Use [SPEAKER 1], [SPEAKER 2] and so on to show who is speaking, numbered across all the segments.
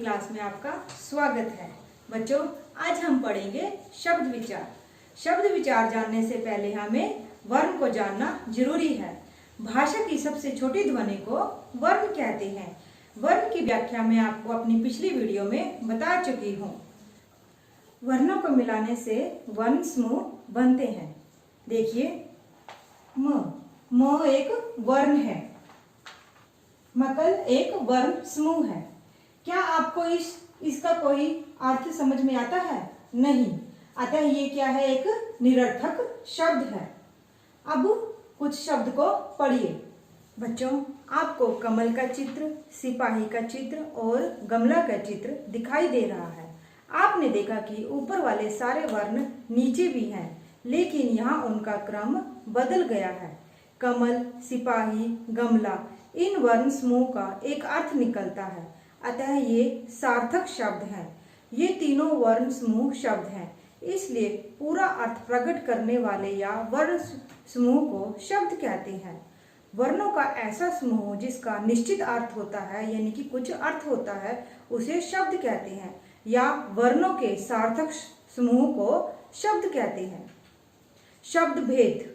[SPEAKER 1] Class में आपका स्वागत है। बच्चों, आज हम पढ़ेंगे शब्द विचार। शब्द विचार जानने से पहले हमें वर्ण को जानना जरूरी है। भाषा की सबसे छोटी ध्वनि को वर्ण कहते हैं। वर्ण की व्याख्या मैं आपको अपनी पिछली वीडियो में बता चुकी हूँ। वर्णों को मिलाने से वर्ण समूह बनते हैं। देखिए, म एक वर्ण है, मकल एक वर्ण समूह है। क्या आपको इसका कोई अर्थ समझ में आता है? नहीं। अतः ये क्या है? एक निरर्थक शब्द है। अब कुछ शब्द को पढ़िए। बच्चों, आपको कमल का चित्र, सिपाही का चित्र और गमला का चित्र दिखाई दे रहा है। आपने देखा कि ऊपर वाले सारे वर्ण नीचे भी हैं, लेकिन यहाँ उनका क्रम बदल गया है। कमल, सिपाही, गमला, इन वर्ण समूह का एक अर्थ निकलता है। अतः ये सार्थक शब्द हैं। ये तीनों वर्ण समूह शब्द हैं, इसलिए पूरा अर्थ प्रकट करने वाले या वर्ण समूह को शब्द कहते हैं। वर्णों का ऐसा समूह जिसका निश्चित अर्थ होता है, यानी कि कुछ अर्थ होता है, उसे शब्द कहते हैं, या वर्णों के सार्थक समूह को शब्द कहते हैं। शब्द भेद।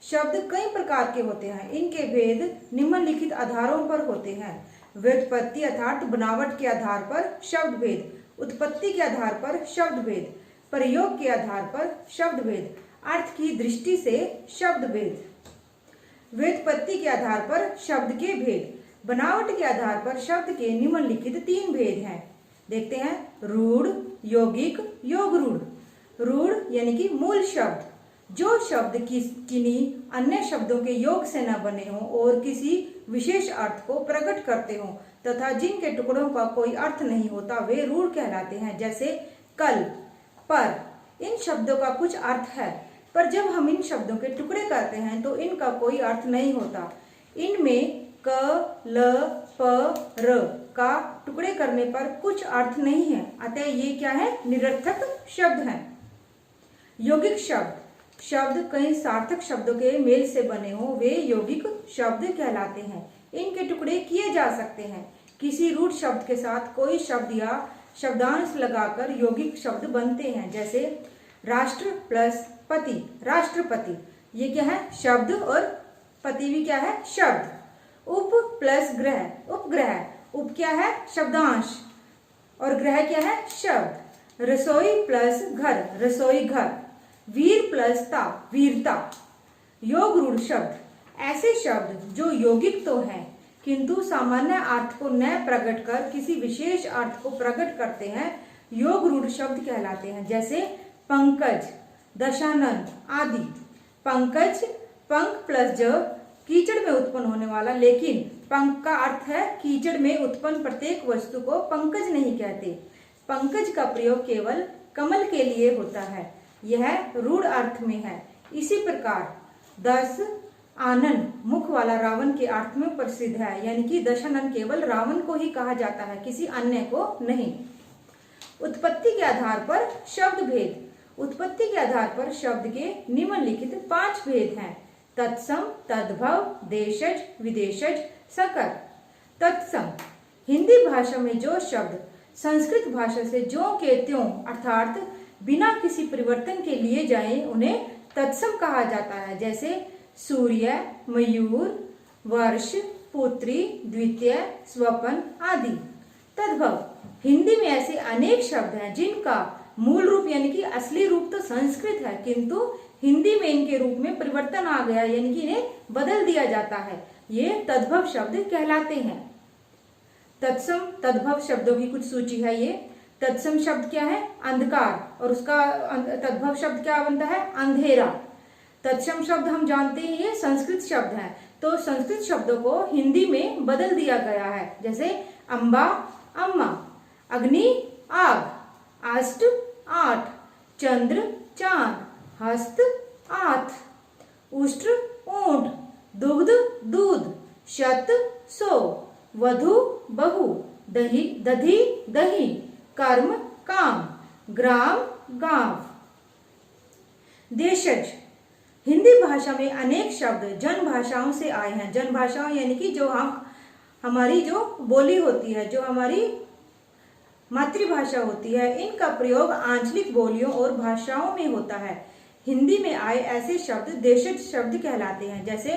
[SPEAKER 1] शब्द कई प्रकार के होते हैं। इनके भेद निम्नलिखित आधारों पर होते हैं। व्युत्पत्ति अर्थात बनावट के आधार पर शब्द भेद, उत्पत्ति के आधार पर शब्द भेद, प्रयोग के आधार पर शब्द भेद, अर्थ की दृष्टि से शब्द भेद। व्युत्पत्ति के आधार पर शब्द के भेद, बनावट के आधार पर शब्द के निम्नलिखित तीन भेद हैं। देखते हैं। रूढ़, यौगिक, योग रूढ़। रूढ़ यानी कि मूल शब्द, जो शब्द किन्हीं अन्य शब्दों के योग से न बने हों और किसी विशेष अर्थ को प्रकट करते हों तथा जिनके टुकड़ों का कोई अर्थ नहीं होता, वे रूढ़ कहलाते हैं। जैसे कल, पर। इन शब्दों का कुछ अर्थ है, पर जब हम इन शब्दों के टुकड़े करते हैं तो इनका कोई अर्थ नहीं होता। इनमें क, ल, प, र का टुकड़े करने पर कुछ अर्थ नहीं है। अतः ये क्या है? निरर्थक शब्द हैं। यौगिक शब्द। शब्द कई सार्थक शब्दों के मेल से बने हों, वे यौगिक शब्द कहलाते हैं। इनके टुकड़े किए जा सकते हैं। किसी रूढ़ शब्द के साथ कोई शब्द या शब्दांश लगाकर यौगिक शब्द बनते हैं। जैसे राष्ट्र प्लस पति, राष्ट्रपति। ये क्या है? शब्द, और पति भी क्या है? शब्द। उप प्लस ग्रह, उपग्रह। उप क्या है? शब्दांश, और ग्रह क्या है? शब्द। रसोई प्लस घर, रसोई घर। वीर प्लस ता, वीरता। योग रूढ़ शब्द ऐसे शब्द जो यौगिक तो हैं किंतु सामान्य अर्थ को न प्रकट कर किसी विशेष अर्थ को प्रकट करते हैं, योग रूढ़ शब्द कहलाते हैं। जैसे पंकज, दशानन आदि। पंकज, पंख प्लस ज, कीचड़ में उत्पन्न होने वाला, लेकिन पंख का अर्थ है कीचड़ में उत्पन्न प्रत्येक वस्तु को पंकज नहीं कहते। पंकज का प्रयोग केवल कमल के लिए होता है, यह रूढ़ अर्थ में है। इसी प्रकार दस आनन, मुख वाला रावण के अर्थ में प्रसिद्ध है, यानी कि दशानन केवल रावण को ही कहा जाता है, किसी अन्य को नहीं। उत्पत्ति के आधार पर शब्द भेद। उत्पत्ति के आधार पर शब्द के निम्नलिखित 5 भेद हैं। तत्सम, तद्भव, देशज, विदेशज, सकर। तत्सम, हिंदी भाषा में जो शब्द संस्कृत भाषा से ज्यों के त्यों अर्थात बिना किसी परिवर्तन के लिए जाएं, उन्हें तत्सम कहा जाता है। जैसे सूर्य, मयूर, वर्ष, पुत्री, द्वितीय, स्वपन आदि। तद्भव, हिंदी में ऐसे अनेक शब्द हैं जिनका मूल रूप यानी कि असली रूप तो संस्कृत है, किंतु हिंदी में इनके रूप में परिवर्तन आ गया, यानी कि इन्हें बदल दिया जाता है। ये तद्भव शब्द कहलाते हैं। तत्सम तद्भव शब्दों की कुछ सूची है ये। तत्सम शब्द क्या है? अंधकार, और उसका तद्भव शब्द क्या बनता है? अंधेरा। तत्सम शब्द हम जानते हैं ये संस्कृत शब्द है, तो संस्कृत शब्दों को हिंदी में बदल दिया गया है। जैसे अम्बा, अम्मा। अग्नि, आग। अष्ट, 8। चंद्र, चांद। हस्त, हाथ। उष्ट्र, ऊंट। दुग्ध, दूध। शत, 100। वधु, बहू। दही, दधी, दही। कर्म, काम। ग्राम, गांव। देशज, हिंदी भाषा में अनेक शब्द जन भाषाओं से आए हैं। जन भाषाओं यानी कि जो हमारी जो बोली होती है, जो हमारी मातृभाषा होती है। इनका प्रयोग आंचलिक बोलियों और भाषाओं में होता है। हिंदी में आए ऐसे शब्द देशज शब्द कहलाते हैं, जैसे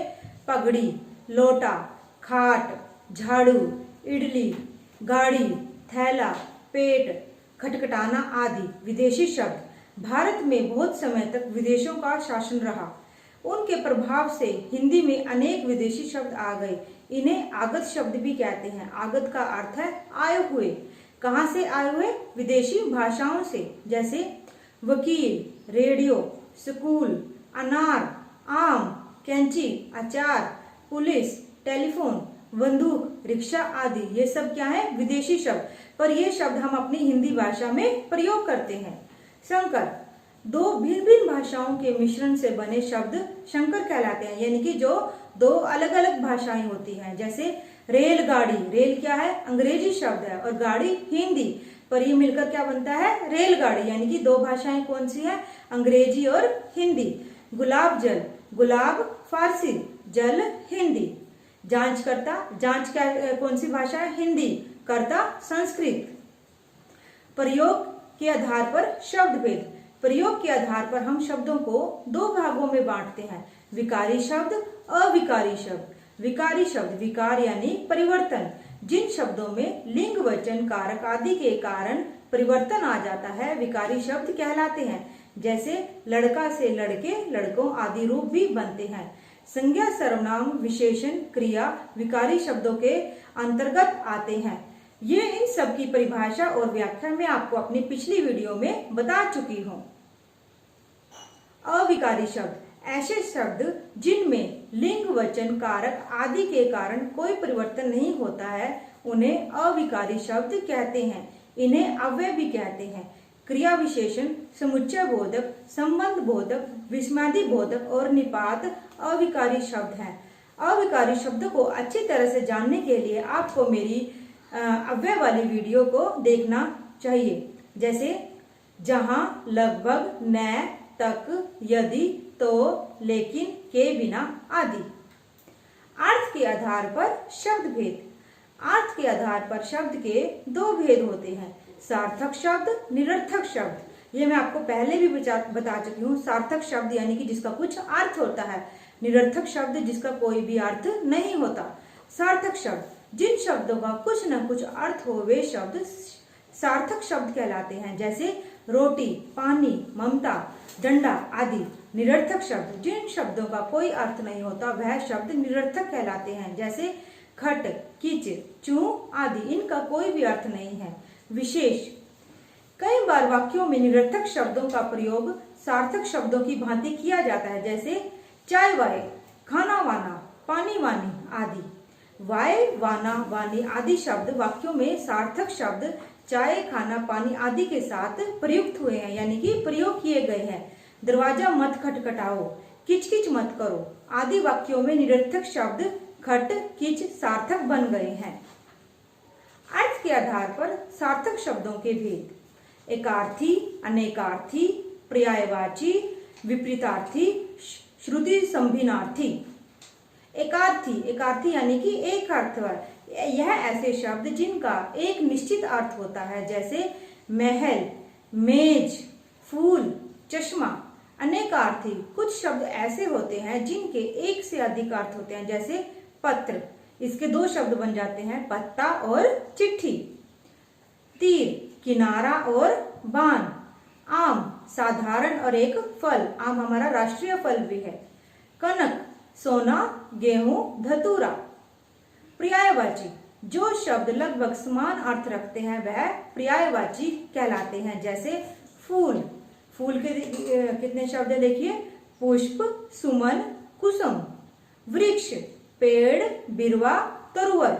[SPEAKER 1] पगड़ी, लोटा, खाट, झाड़ू, इडली, गाड़ी, थैला, पेट, खटखटाना आदि विदेशी शब्द। भारत में बहुत समय तक विदेशों का शासन रहा। उनके प्रभाव से हिंदी में अनेक विदेशी शब्द आ गए। इन्हें आगत शब्द भी कहते हैं। आगत का अर्थ है आए हुए। कहाँ से आए हुए? विदेशी भाषाओं से। जैसे वकील, रेडियो, स्कूल, अनार, आम, कैंची, अचार, पुलिस, टेलीफोन, बंदूक, रिक्शा आदि। ये सब क्या है? विदेशी शब्द। पर ये शब्द हम अपनी हिंदी भाषा में प्रयोग करते हैं। संकर, दो भिन्न भिन्न भाषाओं के मिश्रण से बने शब्द संकर कहलाते हैं, यानी कि जो दो अलग अलग भाषाएं होती हैं। जैसे रेलगाड़ी, रेल क्या है? अंग्रेजी शब्द है, और गाड़ी हिंदी, पर ये मिलकर क्या बनता है? रेलगाड़ी। यानी कि दो भाषाएं कौन सी है? अंग्रेजी और हिंदी। गुलाब जल, गुलाब फारसी, जल हिंदी। जांचकर्ता, जांच क्या कौन सी भाषा है? हिंदी, कर्ता संस्कृत। प्रयोग के आधार पर शब्द भेद, प्रयोग के आधार पर हम शब्दों को दो भागों में बांटते हैं, विकारी शब्द, अविकारी शब्द। विकारी शब्द, विकार यानी परिवर्तन, जिन शब्दों में लिंग, वचन, कारक आदि के कारण परिवर्तन आ जाता है, विकारी शब्द कहलाते हैं। जैसे लड़का से लड़के, लड़कों आदि रूप भी बनते हैं। संज्ञा, सर्वनाम, विशेषण, क्रिया विकारी शब्दों के अंतर्गत आते हैं। ये इन सब की परिभाषा और व्याख्या मैं आपको अपनी पिछली वीडियो में बता चुकी हूँ। अविकारी शब्द, ऐसे शब्द जिनमें लिंग, वचन, कारक आदि के कारण कोई परिवर्तन नहीं होता है, उन्हें अविकारी शब्द कहते हैं। इन्हें अव्यय भी कहते हैं। क्रिया विशेषण, समुच्चय बोधक, संबंध बोधक, विस्मयादि बोधक और निपात अविकारी शब्द हैं। अविकारी शब्द को अच्छी तरह से जानने के लिए आपको मेरी अव्यय वाली वीडियो को देखना चाहिए। जैसे जहां, लगभग, न, तक, यदि, तो, लेकिन, के बिना आदि। अर्थ के आधार पर शब्द भेद, अर्थ के आधार पर शब्द के दो भेद होते हैं, सार्थक शब्द, निरर्थक शब्द। ये मैं आपको पहले भी बता चुकी हूँ। सार्थक शब्द यानी कि जिसका कुछ अर्थ होता है, निरर्थक शब्द जिसका कोई भी अर्थ नहीं होता। सार्थक शब्द, जिन शब्दों का कुछ न कुछ अर्थ हो वे शब्द सार्थक शब्द कहलाते हैं। जैसे रोटी, पानी, ममता, डंडा आदि। निरर्थक शब्द, जिन शब्दों का कोई अर्थ नहीं होता वह शब्द निरर्थक कहलाते हैं। जैसे खट, किच, चू आदि, इनका कोई भी अर्थ नहीं है। विशेष, कई बार वाक्यों में निरर्थक शब्दों का प्रयोग सार्थक शब्दों की भांति किया जाता है। जैसे चाय वाय, खाना वाना, पानी वानी आदि। वाय, वाना, वानी आदि शब्द वाक्यों में सार्थक शब्द चाय, खाना, पानी आदि के साथ प्रयुक्त हुए हैं, यानी कि प्रयोग किए गए हैं। दरवाजा मत खटखटाओ, किचकिच मत करो आदि वाक्यों में निरर्थक शब्द खट, किच सार्थक बन गए हैं। अर्थ के आधार पर सार्थक शब्दों के भेद, एकार्थी, अनेकार्थी, पर्यायवाची, विपरीतार्थी, श्रुति संभिन्नार्थी। एकार्थी, एकार्थी यानी कि एक अर्थ वाला, यह ऐसे शब्द जिनका एक निश्चित अर्थ होता है। जैसे महल, मेज, फूल, चश्मा। अनेकार्थी, कुछ शब्द ऐसे होते हैं जिनके एक से अधिक अर्थ होते हैं। जैसे पत्र, इसके दो शब्द बन जाते हैं, पत्ता और चिट्ठी। तीर, किनारा और बाण। आम, साधारण और एक फल, आम हमारा राष्ट्रीय फल भी है। कनक, सोना, गेहूं, धतूरा। पर्यायवाची, जो शब्द लगभग समान अर्थ रखते हैं वह पर्यायवाची कहलाते हैं। जैसे फूल, फूल के कितने शब्द है देखिए, पुष्प, सुमन, कुसुम। वृक्ष, पेड़, बिरवा, तरुवर।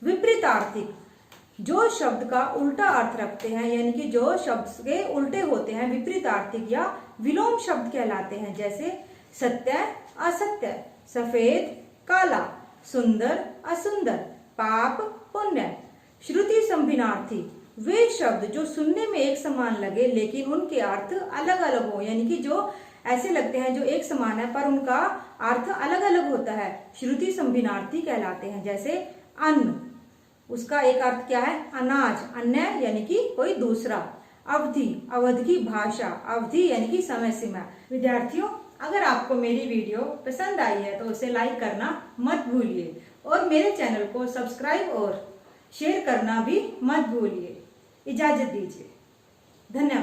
[SPEAKER 1] विपरीतार्थिक, जो शब्द का उल्टा अर्थ रखते हैं, यानी कि जो शब्द के उल्टे होते हैं, विपरीतार्थिक या विलोम शब्द कहलाते हैं। जैसे सत्य, असत्य, सफेद, काला, सुंदर, असुंदर, पाप, पुण्य। श्रुति संभिन्नार्थी, वे शब्द जो सुनने में एक समान लगे लेकिन उनके अर्थ अलग अलग हो, यानी कि जो ऐसे लगते हैं जो एक समान है पर उनका अर्थ अलग अलग होता है, श्रुति संभिन्नार्थी कहलाते हैं। जैसे अन्न, उसका एक अर्थ क्या है? अनाज, अन्य यानी कि कोई दूसरा। अवधि, अवध की भाषा, अवधि यानी कि समय सीमा। विद्यार्थियों, अगर आपको मेरी वीडियो पसंद आई है तो उसे लाइक करना मत भूलिए और मेरे चैनल को सब्सक्राइब और शेयर करना भी मत भूलिए। इजाजत दीजिए। धन्यवाद।